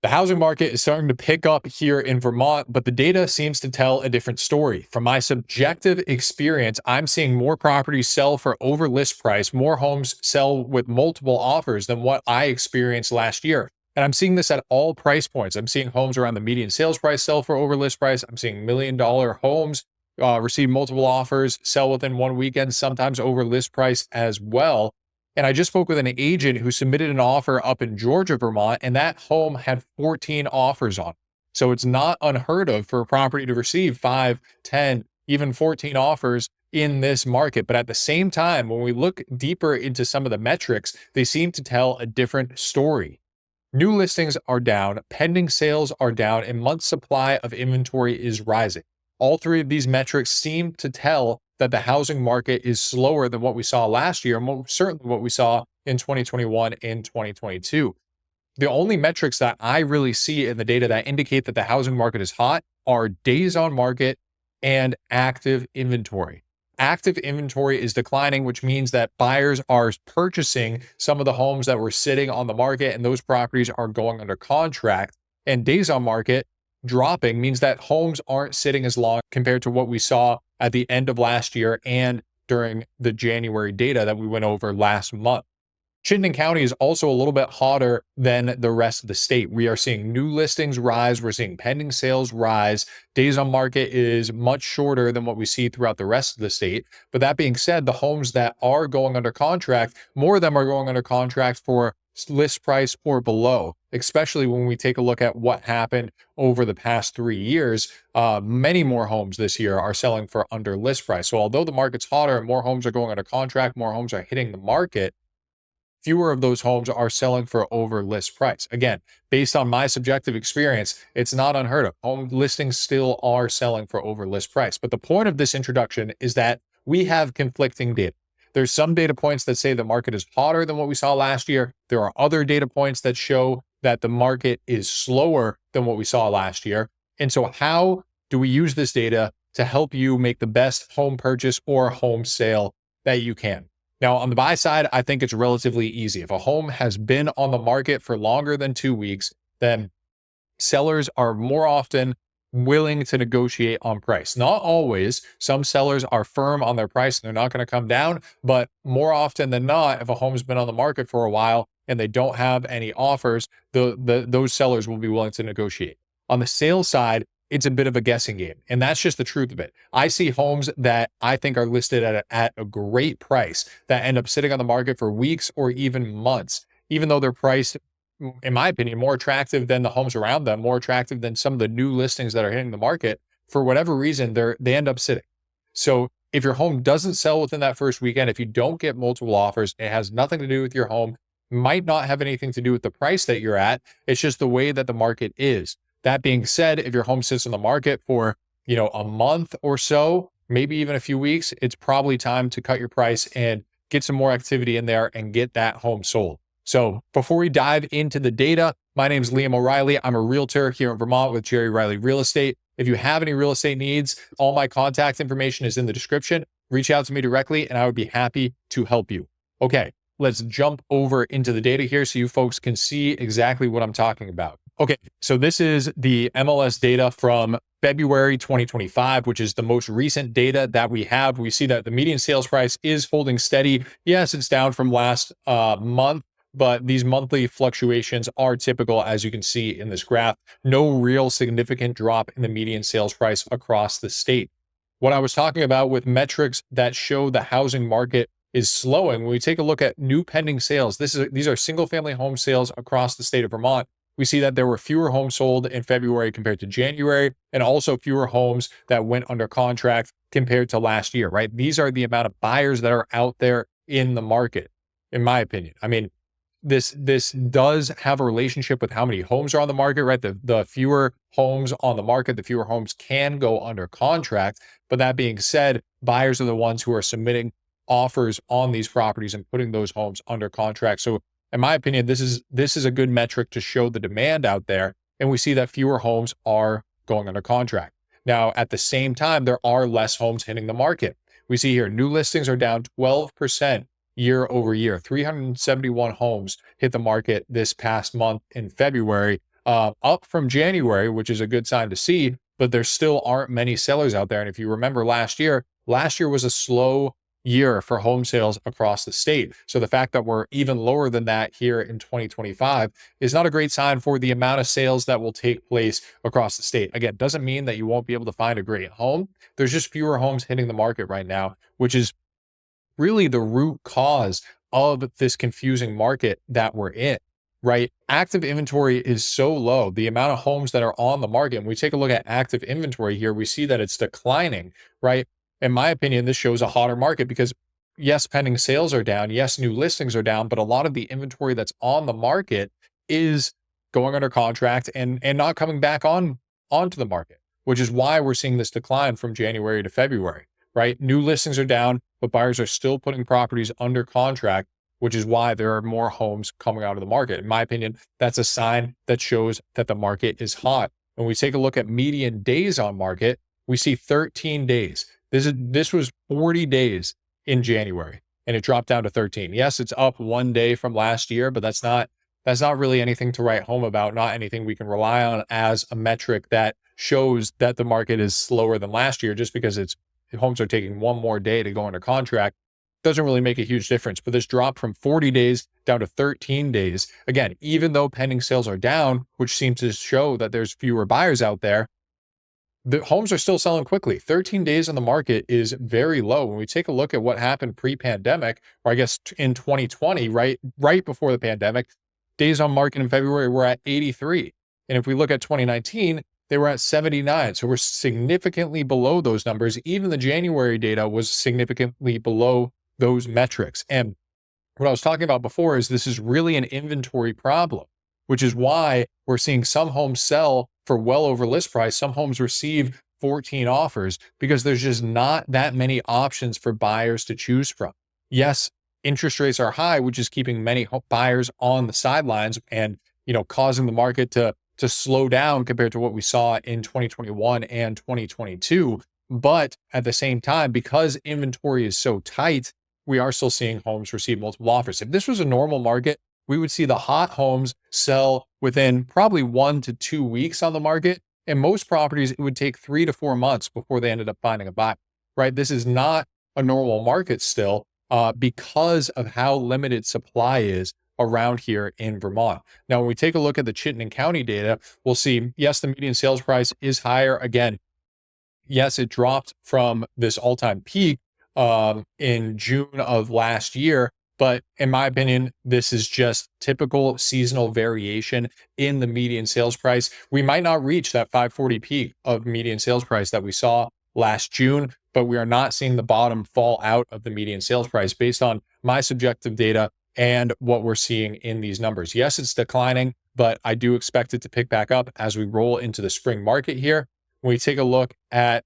The housing market is starting to pick up here in Vermont, but the data seems to tell a different story. From my subjective experience, I'm seeing more properties sell for over list price, more homes sell with multiple offers than what I experienced last year. And I'm seeing this at all price points. I'm seeing homes around the median sales price sell for over list price. I'm seeing $1 million homes receive multiple offers, sell within one weekend, sometimes over list price as well. And I just spoke with an agent who submitted an offer up in Georgia, Vermont, and that home had 14 offers on it. So it's not unheard of for a property to receive 5, 10, even 14 offers in this market. But at the same time, when we look deeper into some of the metrics, they seem to tell a different story. New listings are down, pending sales are down, and month supply of inventory is rising. All three of these metrics seem to tell that the housing market is slower than what we saw last year, and certainly what we saw in 2021 and 2022. The only metrics that I really see in the data that indicate that the housing market is hot are days on market and active inventory. Active inventory is declining, which means that buyers are purchasing some of the homes that were sitting on the market, and those properties are going under contract. And days on market dropping means that homes aren't sitting as long compared to what we saw at the end of last year and during the January data that we went over last month. Chittenden County is also a little bit hotter than the rest of the state. We are seeing new listings rise. We're seeing pending sales rise. Days on market is much shorter than what we see throughout the rest of the state. But that being said, the homes that are going under contract, more of them are going under contract for list price or below, especially when we take a look at what happened over the past 3 years. Many more homes this year are selling for under list price. So although the market's hotter and more homes are going under contract, more homes are hitting the market, fewer of those homes are selling for over list price. Again, based on my subjective experience, it's not unheard of. Home listings still are selling for over list price. But the point of this introduction is that we have conflicting data. There's some data points that say the market is hotter than what we saw last year. There are other data points that show that the market is slower than what we saw last year. And so how do we use this data to help you make the best home purchase or home sale that you can? Now, on the buy side, I think it's relatively easy. If a home has been on the market for longer than 2 weeks, then sellers are more often willing to negotiate on price. Not always. Some sellers are firm on their price and they're not going to come down. But more often than not, if a home's been on the market for a while and they don't have any offers, those sellers will be willing to negotiate. On the sales side, it's a bit of a guessing game. And that's just the truth of it. I see homes that I think are listed at a great price that end up sitting on the market for weeks or even months, even though they're priced, in my opinion, more attractive than the homes around them, more attractive than some of the new listings that are hitting the market. For whatever reason, they end up sitting. So if your home doesn't sell within that first weekend, if you don't get multiple offers, it has nothing to do with your home, might not have anything to do with the price that you're at. It's just the way that the market is. That being said, if your home sits on the market for, a month or so, maybe even a few weeks, it's probably time to cut your price and get some more activity in there and get that home sold. So before we dive into the data, my name is Liam O'Reilly. I'm a realtor here in Vermont with Jerry Riley Real Estate. If you have any real estate needs, all my contact information is in the description. Reach out to me directly and I would be happy to help you. Okay, let's jump over into the data here so you folks can see exactly what I'm talking about. Okay, so this is the MLS data from February 2025, which is the most recent data that we have. We see that the median sales price is holding steady. Yes, it's down from last month, but these monthly fluctuations are typical, as you can see in this graph. No real significant drop in the median sales price across the state. What I was talking about with metrics that show the housing market is slowing, when we take a look at new pending sales, these are single-family home sales across the state of Vermont. We see that there were fewer homes sold in February compared to January, and also fewer homes that went under contract compared to last year, right? These are the amount of buyers that are out there in the market, in my opinion. I mean, this does have a relationship with how many homes are on the market, right? The fewer homes on the market, the fewer homes can go under contract. But that being said, buyers are the ones who are submitting offers on these properties and putting those homes under contract. So in my opinion, this is a good metric to show the demand out there. And we see that fewer homes are going under contract. Now, at the same time, there are less homes hitting the market. We see here new listings are down 12% year over year. 371 homes hit the market this past month in February up from January, which is a good sign to see, but there still aren't many sellers out there. And if you remember last year was a slow year for home sales across the state. So the fact that we're even lower than that here in 2025 is not a great sign for the amount of sales that will take place across the state. Again, doesn't mean that you won't be able to find a great home. There's just fewer homes hitting the market right now, which is really the root cause of this confusing market that we're in, right? Active inventory is so low. The amount of homes that are on the market, and we take a look at active inventory here, we see that it's declining, right? In my opinion, this shows a hotter market because yes, pending sales are down. Yes, new listings are down, but a lot of the inventory that's on the market is going under contract and not coming back onto the market, which is why we're seeing this decline from January to February, right? New listings are down, but buyers are still putting properties under contract, which is why there are more homes coming out of the market. In my opinion, that's a sign that shows that the market is hot. When we take a look at median days on market, we see 13 days. This was 40 days in January, and it dropped down to 13. Yes, it's up 1 day from last year, but that's not really anything to write home about, not anything we can rely on as a metric that shows that the market is slower than last year. Just because homes are taking one more day to go under contract doesn't really make a huge difference. But this drop from 40 days down to 13 days, again, even though pending sales are down, which seems to show that there's fewer buyers out there, the homes are still selling quickly. 13 days on the market is very low. When we take a look at what happened pre-pandemic, or I guess in 2020, right before the pandemic, days on market in February were at 83. And if we look at 2019, they were at 79. So we're significantly below those numbers. Even the January data was significantly below those metrics. And what I was talking about before is this is really an inventory problem, which is why we're seeing some homes sell for well over list price. Some homes receive 14 offers because there's just not that many options for buyers to choose from. Yes, interest rates are high, which is keeping many buyers on the sidelines and, causing the market to slow down compared to what we saw in 2021 and 2022. But at the same time, because inventory is so tight, we are still seeing homes receive multiple offers. If this was a normal market, we would see the hot homes sell within probably 1 to 2 weeks on the market. And most properties, it would take 3 to 4 months before they ended up finding a buyer, right? This is not a normal market still because of how limited supply is around here in Vermont. Now, when we take a look at the Chittenden County data, we'll see, yes, the median sales price is higher. Again, yes, it dropped from this all-time peak in June of last year. But in my opinion, this is just typical seasonal variation in the median sales price. We might not reach that 540 peak of median sales price that we saw last June, but we are not seeing the bottom fall out of the median sales price based on my subjective data and what we're seeing in these numbers. Yes, it's declining, but I do expect it to pick back up as we roll into the spring market here. When we take a look at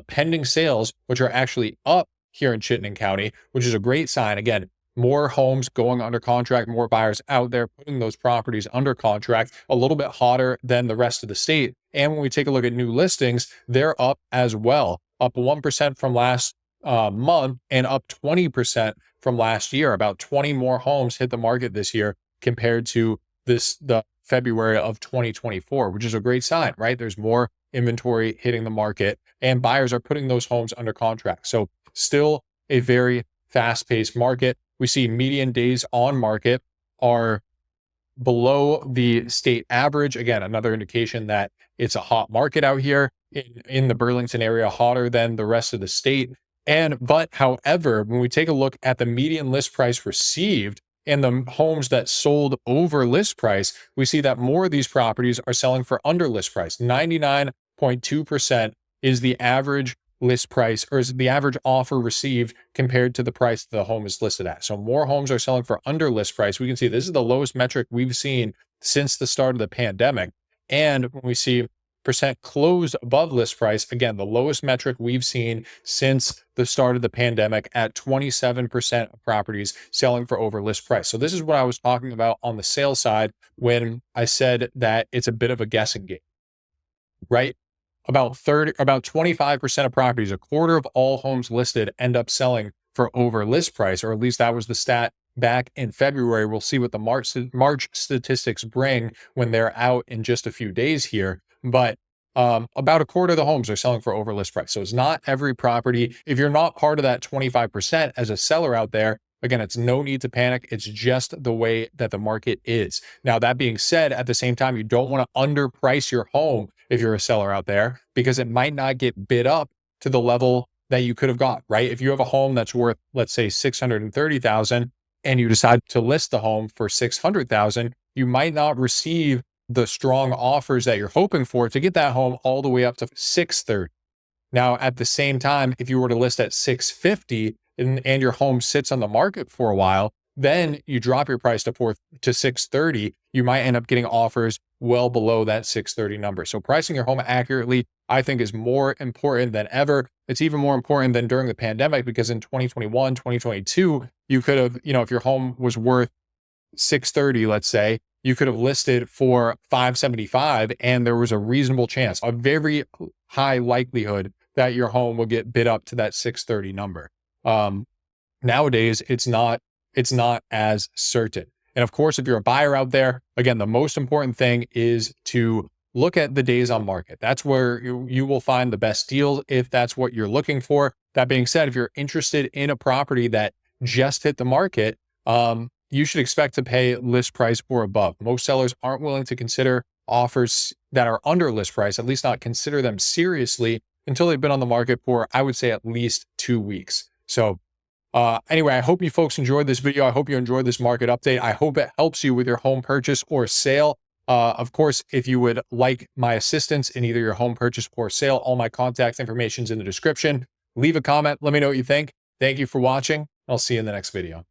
pending sales, which are actually up here in Chittenden County, which is a great sign. Again, more homes going under contract, more buyers out there putting those properties under contract, a little bit hotter than the rest of the state. And when we take a look at new listings, they're up as well, up 1% from last month and up 20% from last year. About 20 more homes hit the market this year compared to the February of 2024, which is a great sign, right? There's more inventory hitting the market and buyers are putting those homes under contract. So still a very fast-paced market. We see median days on market are below the state average. Again, another indication that it's a hot market out here in the Burlington area, hotter than the rest of the state. But however, when we take a look at the median list price received and the homes that sold over list price, we see that more of these properties are selling for under list price. 99.2% is the average list price, or is the average offer received compared to the price the home is listed at. So more homes are selling for under list price. We can see this is the lowest metric we've seen since the start of the pandemic. And when we see percent closed above list price, again, the lowest metric we've seen since the start of the pandemic at 27% of properties selling for over list price. So this is what I was talking about on the sales side when I said that it's a bit of a guessing game, right? About 25% of properties, a quarter of all homes listed end up selling for over list price, or at least that was the stat back in February. We'll see what the March statistics bring when they're out in just a few days here. But about a quarter of the homes are selling for over list price. So it's not every property. If you're not part of that 25% as a seller out there, again, it's no need to panic. It's just the way that the market is. Now, that being said, at the same time, you don't want to underprice your home if you're a seller out there, because it might not get bid up to the level that you could have got, right? If you have a home that's worth, let's say, 630,000 and you decide to list the home for 600,000, you might not receive the strong offers that you're hoping for to get that home all the way up to 630. Now, at the same time, if you were to list at 650 and your home sits on the market for a while, then you drop your price to 630, you might end up getting offers well below that 630 number. So pricing your home accurately, I think, is more important than ever. It's even more important than during the pandemic, because in 2021, 2022, you could have, if your home was worth 630, let's say, you could have listed for 575 and there was a reasonable chance, a very high likelihood that your home will get bid up to that 630 number. Nowadays, it's not as certain. And of course, if you're a buyer out there, again, the most important thing is to look at the days on market. That's where you will find the best deals if that's what you're looking for. That being said, if you're interested in a property that just hit the market, you should expect to pay list price or above. Most sellers aren't willing to consider offers that are under list price, at least not consider them seriously, until they've been on the market for, I would say, at least 2 weeks. So anyway, I hope you folks enjoyed this video. I hope you enjoyed this market update. I hope it helps you with your home purchase or sale. Of course, if you would like my assistance in either your home purchase or sale, all my contact information is in the description. Leave a comment. Let me know what you think. Thank you for watching. I'll see you in the next video.